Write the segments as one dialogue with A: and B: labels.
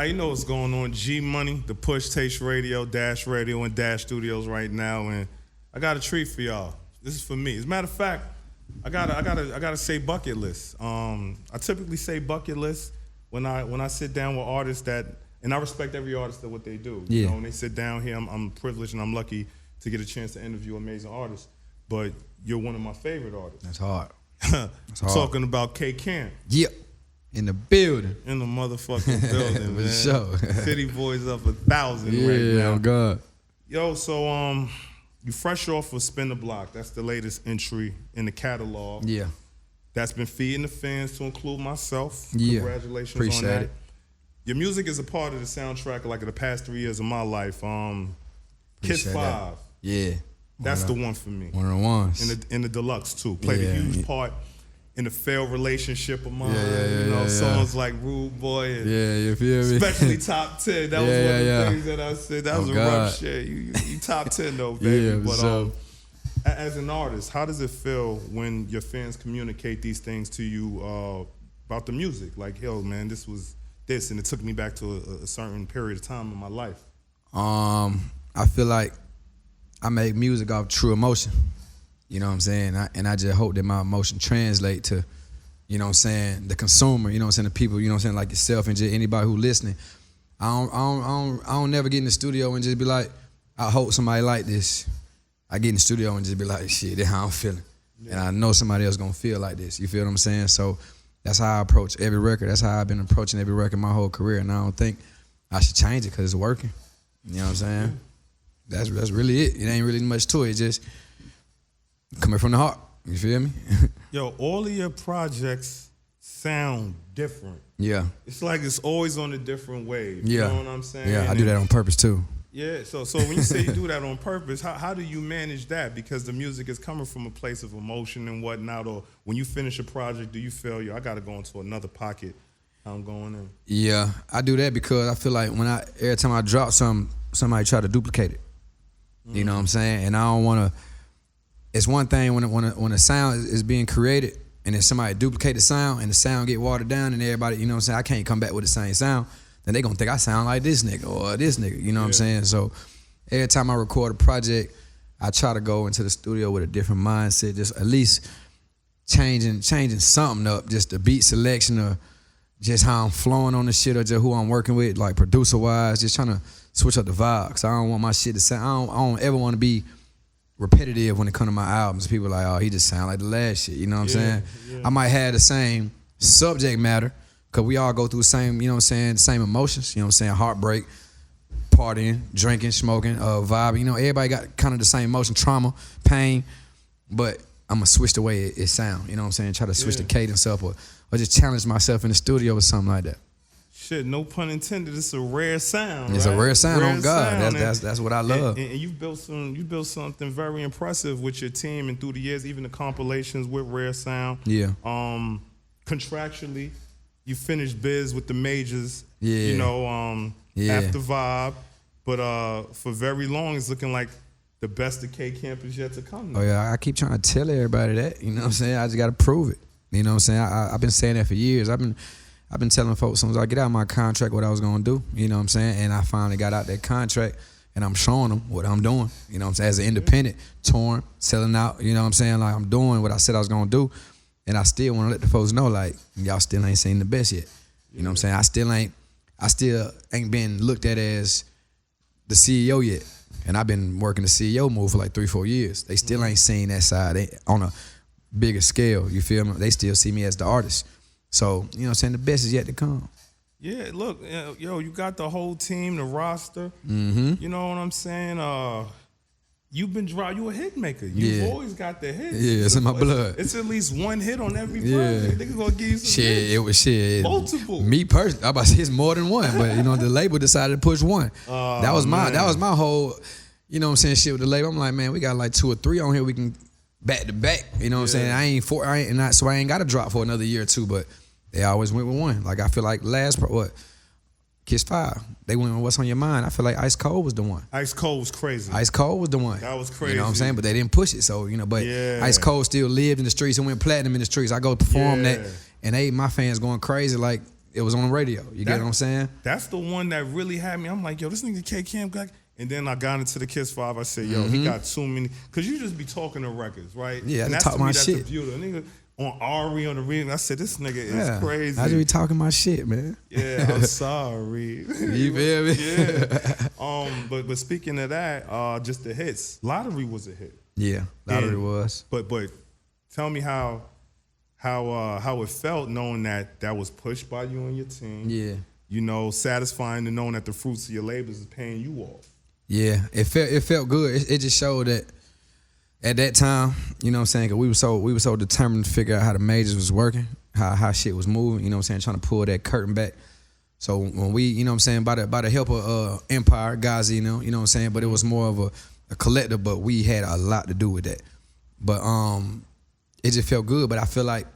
A: You know what's going on. G Money, the Push Taste Radio, Dash Radio, and Dash Studios right now, and I got a treat for y'all. This is for me. As a matter of fact, I gotta say bucket list. I typically say bucket list when I sit down with artists that, and I respect every artist and what they do.
B: Yeah.
A: You know, when they sit down here, I'm privileged and I'm lucky to get a chance to interview amazing artists. But you're one of my favorite artists.
B: That's hard.
A: That's hard. Talking about K Camp.
B: Yep. In the building.
A: In the motherfucking building, man.
B: Sure.
A: City Boys up 1,000 right now.
B: Yeah, oh God.
A: Yo, so you fresh off of Spin the Block. That's the latest entry in the catalog.
B: Yeah. That's
A: been feeding the fans to include myself.
B: Yeah.
A: Congratulations
B: Appreciate
A: on that.
B: it.
A: Your music is a part of the soundtrack like of the past 3 years of my life. Kiss 5.
B: That. Yeah.
A: That's the one for me.
B: One of the ones.
A: In the deluxe too. Played a huge part in the failed relationship of mine. You know, songs like Rude Boy and
B: you feel me?
A: Especially Top 10. That was one of the things that I said. That was a rough shit. You top 10 though, baby.
B: Yeah,
A: but as an artist, how does it feel when your fans communicate these things to you about the music? Like, yo, man, this was this, and it took me back to a certain period of time in my life.
B: I feel like I make music off true emotion. You know what I'm saying? And I just hope that my emotion translate to, you know what I'm saying, the consumer, you know what I'm saying, the people, you know what I'm saying, like yourself and just anybody who listening. I don't never get in the studio and just be like, I hope somebody like this. I get in the studio and just be like, shit, that's how I'm feeling. Yeah. And I know somebody else gonna feel like this. You feel what I'm saying? So that's how I approach every record. That's how I've been approaching every record my whole career. And I don't think I should change it because it's working. You know what I'm saying? That's really it. It ain't really much to it. It's just coming from the heart. You feel me?
A: Yo, all of your projects sound different.
B: Yeah.
A: It's like it's always on a different wave.
B: Yeah.
A: You know what I'm saying?
B: Yeah, I do that on purpose too.
A: Yeah, so when you say you do that on purpose, how do you manage that? Because the music is coming from a place of emotion and whatnot, or when you finish a project, do you feel, I gotta go into another pocket, how I'm going in?
B: Yeah, I do that because I feel like every time I drop something, somebody try to duplicate it. You know what I'm saying? And I don't wanna, it's one thing when a sound is being created and then somebody duplicate the sound and the sound get watered down and everybody, you know what I'm saying, I can't come back with the same sound, then they gonna think I sound like this nigga or this nigga, you know what I'm saying? So every time I record a project, I try to go into the studio with a different mindset, just at least changing something up, just the beat selection or just how I'm flowing on the shit or just who I'm working with, like producer-wise, just trying to switch up the vibe, because I don't want my shit to sound, I don't ever want to be repetitive when it comes to my albums. People are like, oh, he just sound like the last shit, you know what I'm saying? Yeah. I might have the same subject matter, because we all go through the same, you know what I'm saying, same emotions, you know what I'm saying, heartbreak, partying, drinking, smoking, vibing, you know, everybody got kind of the same emotion, trauma, pain, but I'm going to switch the way it sound, you know what I'm saying, try to switch the cadence up or just challenge myself in the studio or something like that.
A: Shit, no pun intended. It's a rare sound.
B: It's a rare sound on God. That's what I love.
A: And you built something very impressive with your team, and through the years, even the compilations with Rare Sound.
B: Yeah.
A: Contractually, you finished biz with the majors.
B: Yeah.
A: You know, after Vibe, but for very long, it's looking like the best of K Camp is yet to come.
B: Oh yeah, I keep trying to tell everybody that. You know what I'm saying? I just got to prove it. You know what I'm saying? I've been saying that for years. I've been telling folks as soon as I get out of my contract what I was gonna do, you know what I'm saying? And I finally got out that contract and I'm showing them what I'm doing, you know what I'm saying? As an independent, touring, selling out, you know what I'm saying? Like I'm doing what I said I was gonna do. And I still wanna let the folks know, like, y'all still ain't seen the best yet. You know what I'm saying? I still ain't been looked at as the CEO yet. And I've been working the CEO move for like 3-4 years. They still ain't seen that side on a bigger scale, you feel me? They still see me as the artist. So, you know what I'm saying, the best is yet to come.
A: Yeah, look, yo, you got the whole team, the roster. You know what I'm saying? You've been you a hit maker. You've always got the hits.
B: Yeah, it's in my blood.
A: It's at least one hit on every project. They gonna give you some hits.
B: It was shit.
A: Multiple.
B: Me personally, I'm about to say it's more than one, but you know, the label decided to push one. That was my whole, you know what I'm saying, shit with the label. I'm like, man, we got like 2 or 3 on here we can back to back. You know what I'm saying? So I ain't got to drop for another year or 2, but they always went with one. Like I feel like Kiss 5, they went with What's on Your Mind. I feel like Ice Cold was the one.
A: Ice Cold was crazy.
B: Ice Cold was the one.
A: That was crazy.
B: You know what I'm saying? But they didn't push it, so, you know, but Ice Cold still lived in the streets and went platinum in the streets. I go perform that, and my fans going crazy like, it was on the radio. You get what I'm saying?
A: That's the one that really had me. I'm like, yo, this nigga K Camp got. And then I got into the Kiss 5. I said, yo, he got too many. Because you just be talking to records, right?
B: Yeah,
A: and
B: I
A: that's
B: talk
A: to me,
B: my
A: that's
B: shit.
A: the beauty. A nigga on Ari on the reading. I said, this nigga is crazy.
B: I just be talking my shit, man.
A: Yeah, I'm sorry.
B: You feel me?
A: Yeah. But speaking of that, just the hits. Lottery was a hit.
B: Yeah, Lottery was.
A: But tell me how it felt knowing that was pushed by you and your team.
B: Yeah.
A: You know, satisfying to knowing that the fruits of your labors is paying you off.
B: Yeah, it felt good. It just showed that at that time, you know what I'm saying, because we were so determined to figure out how the majors was working, how shit was moving, you know what I'm saying, trying to pull that curtain back. So when we, you know what I'm saying, by the help of Empire, Ghazi, you know what I'm saying, but it was more of a collective, but we had a lot to do with that. But it just felt good, but I feel like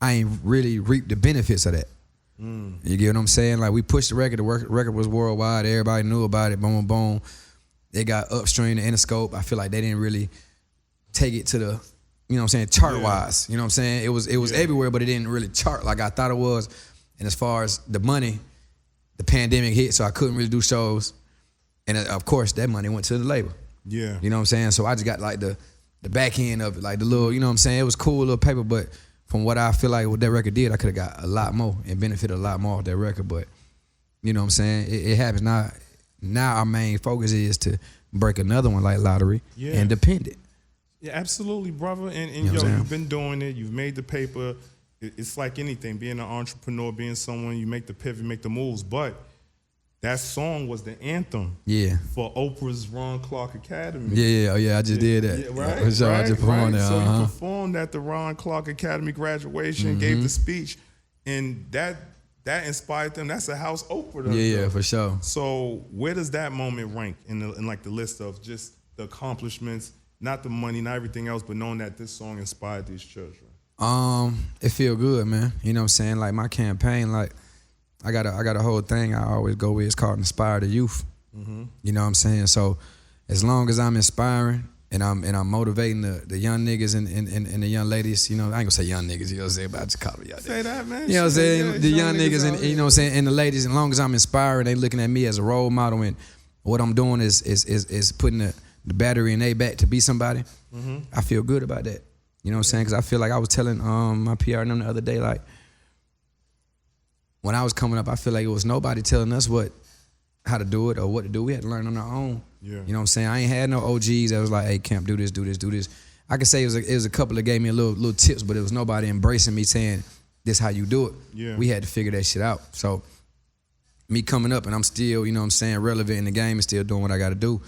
B: I ain't really reaped the benefits of that. You get what I'm saying? Like, we pushed the record was worldwide, everybody knew about it, boom, boom, boom. They got upstream, the Interscope. I feel like they didn't really take it to the, you know what I'm saying, chart-wise. You know what I'm saying? It was everywhere, but it didn't really chart like I thought it was. And as far as the money, the pandemic hit, so I couldn't really do shows. And of course, that money went to the label.
A: Yeah.
B: You know what I'm saying? So I just got like the back end of it, like the little, you know what I'm saying? It was cool, little paper, but from what I feel like what that record did, I could have got a lot more and benefited a lot more off that record. But you know what I'm saying? It happens now. Now our main focus is to break another one like Lottery and Dependent.
A: Yeah, absolutely, brother. And
B: You know what I'm saying?
A: you've been doing it. You've made the paper. It's like anything, being an entrepreneur, being someone, you make the pivot, make the moves. But that song was the anthem for Oprah's Ron Clark Academy.
B: Yeah, I just did that.
A: Yeah, right,
B: For sure,
A: right,
B: I just performed that.
A: So you performed at the Ron Clark Academy graduation, gave the speech, and that inspired them. That's a house Oprah.
B: Yeah, for sure.
A: So where does that moment rank in like the list of just the accomplishments, not the money, not everything else, but knowing that this song inspired these children?
B: It feel good, man. You know what I'm saying? Like my campaign, like I got a whole thing I always go with. It's called Inspire the Youth. You know what I'm saying? So as long as I'm inspiring and I'm motivating the young niggas and the young ladies, you know, I ain't gonna say young niggas, you know what I'm saying, but I just call it young niggas.
A: Say that, man.
B: You know what I'm saying?
A: Yeah,
B: the young niggas and you know what I'm saying, and the ladies, as long as I'm inspiring, they looking at me as a role model, and what I'm doing is putting the battery in their back to be somebody. I feel good about that. You know what I'm saying? Because I feel like I was telling my PR and them the other day, like, when I was coming up, I feel like it was nobody telling us how to do it or what to do. We had to learn on our own.
A: Yeah.
B: You know what I'm saying? I ain't had no OGs that was like, hey, Camp, do this, do this, do this. I could say it was a couple that gave me a little tips, but it was nobody embracing me saying, this how you do it.
A: Yeah.
B: We had to figure that shit out. So me coming up and I'm still, you know what I'm saying, relevant in the game and still doing what I got to do,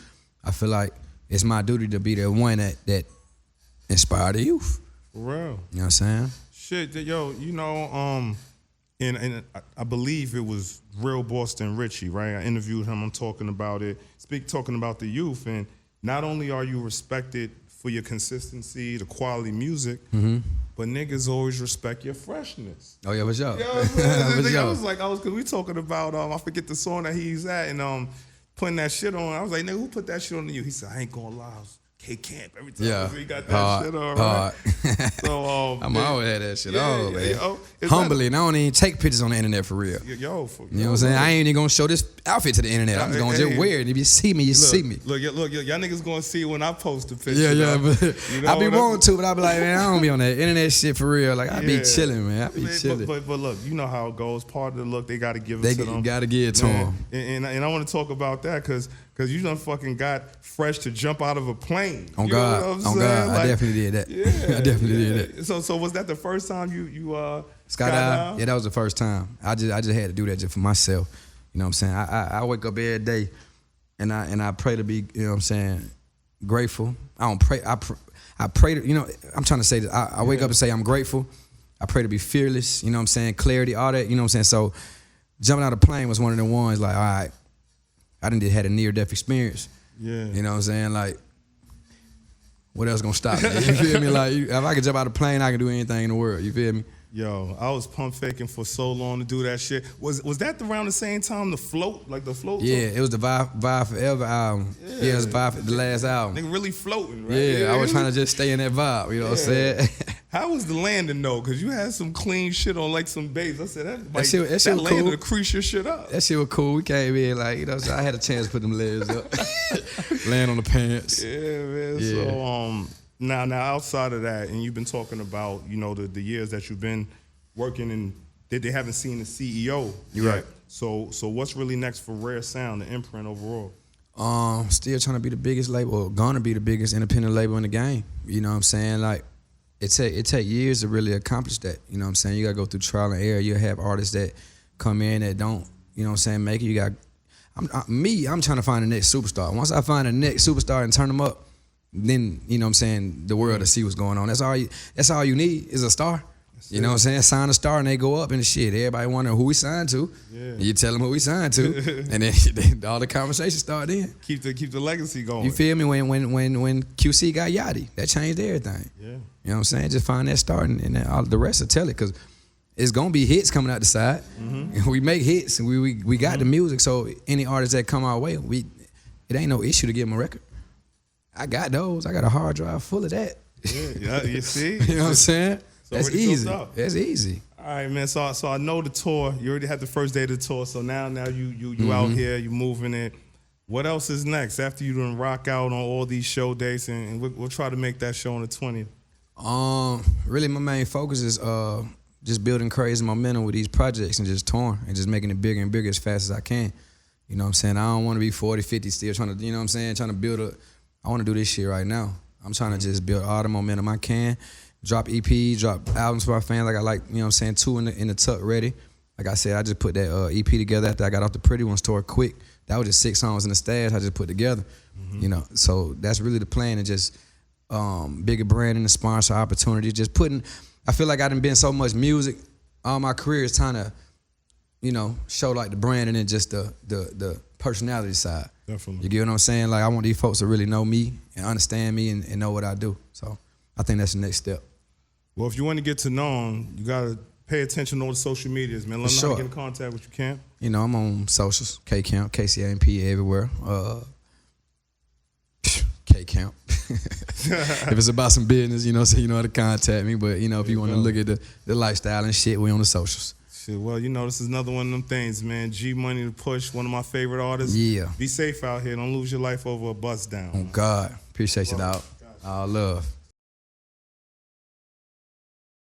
B: I feel like it's my duty to be the one that inspire the youth.
A: For real.
B: You know what I'm saying?
A: Shit, yo, you know, and I believe it was Real Boston Richie, right? I interviewed him. I'm talking about it. Talking about the youth, and not only are you respected for your consistency, the quality music, but niggas always respect your freshness.
B: Oh yeah, for sure.
A: You know what I'm saying?
B: For sure.
A: Cause we talking about I forget the song that he's at, and putting that shit on. I was like, nigga, who put that shit on you? He said, I ain't gonna lie. K-Camp every time he got that shit on, right? So
B: I'm always had that shit on, man.
A: Is
B: Humbly, and I don't even take pictures on the internet for real.
A: Yo,
B: you know what I'm saying? I ain't even gonna show this outfit to the internet. I'm just gonna just wear it. If you see me, you see me.
A: Look, y'all niggas gonna see when I post the picture.
B: Yeah, but
A: you know
B: I be wanting to, but I be like, man, I don't be on that internet shit for real. Like, I be chilling, man. I be chilling.
A: But look, you know how it goes. Part of the look, they gotta give it to them.
B: They gotta give it to them.
A: And I want to talk about that because you done fucking got fresh to jump out of a plane.
B: On God, I definitely did that.
A: Yeah,
B: I definitely did that.
A: So was that the first time you
B: skydive? Yeah, that was the first time. I just had to do that just for myself. You know what I'm saying? I wake up every day and I pray to be, you know what I'm saying, grateful. I don't pray. I pray to, you know, I'm trying to say that I wake up and say I'm grateful. I pray to be fearless. You know what I'm saying? Clarity, all that. You know what I'm saying? So jumping out of the plane was one of the ones like, all right, I done had a near-death experience.
A: Yeah.
B: You know what I'm saying? Like, what else gonna stop me? You feel me? Like, if I could jump out of a plane, I can do anything in the world. You feel me?
A: Yo, I was pump faking for so long to do that shit. Was that around the same time the float?
B: Yeah, it was the Vibe Forever album. Yeah, it was the last album.
A: Nigga really floating, right?
B: Yeah, I was trying to just stay in that vibe. You know what I'm saying?
A: How was the landing though? Because you had some clean shit on like some bass. I said that
B: shit was
A: landing
B: cool.
A: to crease your shit up.
B: That shit was cool. We came in like, you know, so I had a chance to put them legs up, land on the pants.
A: Yeah, man.
B: Yeah.
A: So now outside of that, and you've been talking about, you know, the years that you've been working and they haven't seen the CEO.
B: You're
A: yet.
B: right.
A: So what's really next for Rare Sound, the imprint overall?
B: Still trying to be the biggest label, or gonna be the biggest independent label in the game. You know what I'm saying? Like, it take years to really accomplish that. You know what I'm saying? You gotta go through trial and error. You have artists that come in that don't, you know what I'm saying, make it. You got, I'm trying to find the next superstar. Once I find the next superstar and turn them up, then, you know what I'm saying, the world will see what's going on. That's all you need is a star. You know what I'm saying? Sign a star and they go up and shit. Everybody wonder who we signed to. Yeah. You tell them who we signed to, and then all the conversations start in.
A: Keep the legacy going.
B: You feel me? When QC got Yachty, that changed everything. Yeah. You know what I'm saying? Just find that star and then all the rest will tell it, because it's gonna be hits coming out the side. Mm-hmm. We make hits and we got the music. So any artists that come our way, it ain't no issue to give them a record. I got those. I got a hard drive full of that.
A: Yeah, you see?
B: You know what I'm saying? That's easy.
A: That's
B: easy.
A: All right, man. So I know the tour. You already had the first day of the tour. So now you out here. You moving it. What else is next after you done rock out on all these show dates, and we'll try to make that show on the 20th.
B: Really, my main focus is just building crazy momentum with these projects and just touring and just making it bigger and bigger as fast as I can. You know what I'm saying? I don't want to be 40, 50 still trying to, you know what I'm saying, trying to build I want to do this shit right now. I'm trying to just build all the momentum I can. Drop EP, drop albums for our fans. Like I like, you know what I'm saying, 2 in the tuck ready. Like I said, I just put that EP together after I got off the Pretty Ones tour quick. That was just 6 songs in the stash I just put together. You know, so that's really the plan, and just bigger brand and the sponsor opportunities. Just putting, I feel like I done been so much music all my career is trying to, you know, show like the brand and then just the personality side.
A: Definitely.
B: You get what I'm saying? Like I want these folks to really know me and understand me and know what I do. So I think that's the next step.
A: Well, if you want to get to know him, you got to pay attention to all the social medias, man. Let them know how to get in contact with you, Camp.
B: You know, I'm on socials, K-Camp, KCAMP, everywhere. K-Camp. If it's about some business, you know, so you know how to contact me. But, you know, if you want to look at the lifestyle and shit, we on the socials.
A: Shit, well, you know, this is another one of them things, man. G Money The Push, one of my favorite artists.
B: Yeah.
A: Be safe out here. Don't lose your life over a bus down.
B: Oh, God. Appreciate you, dog. All love.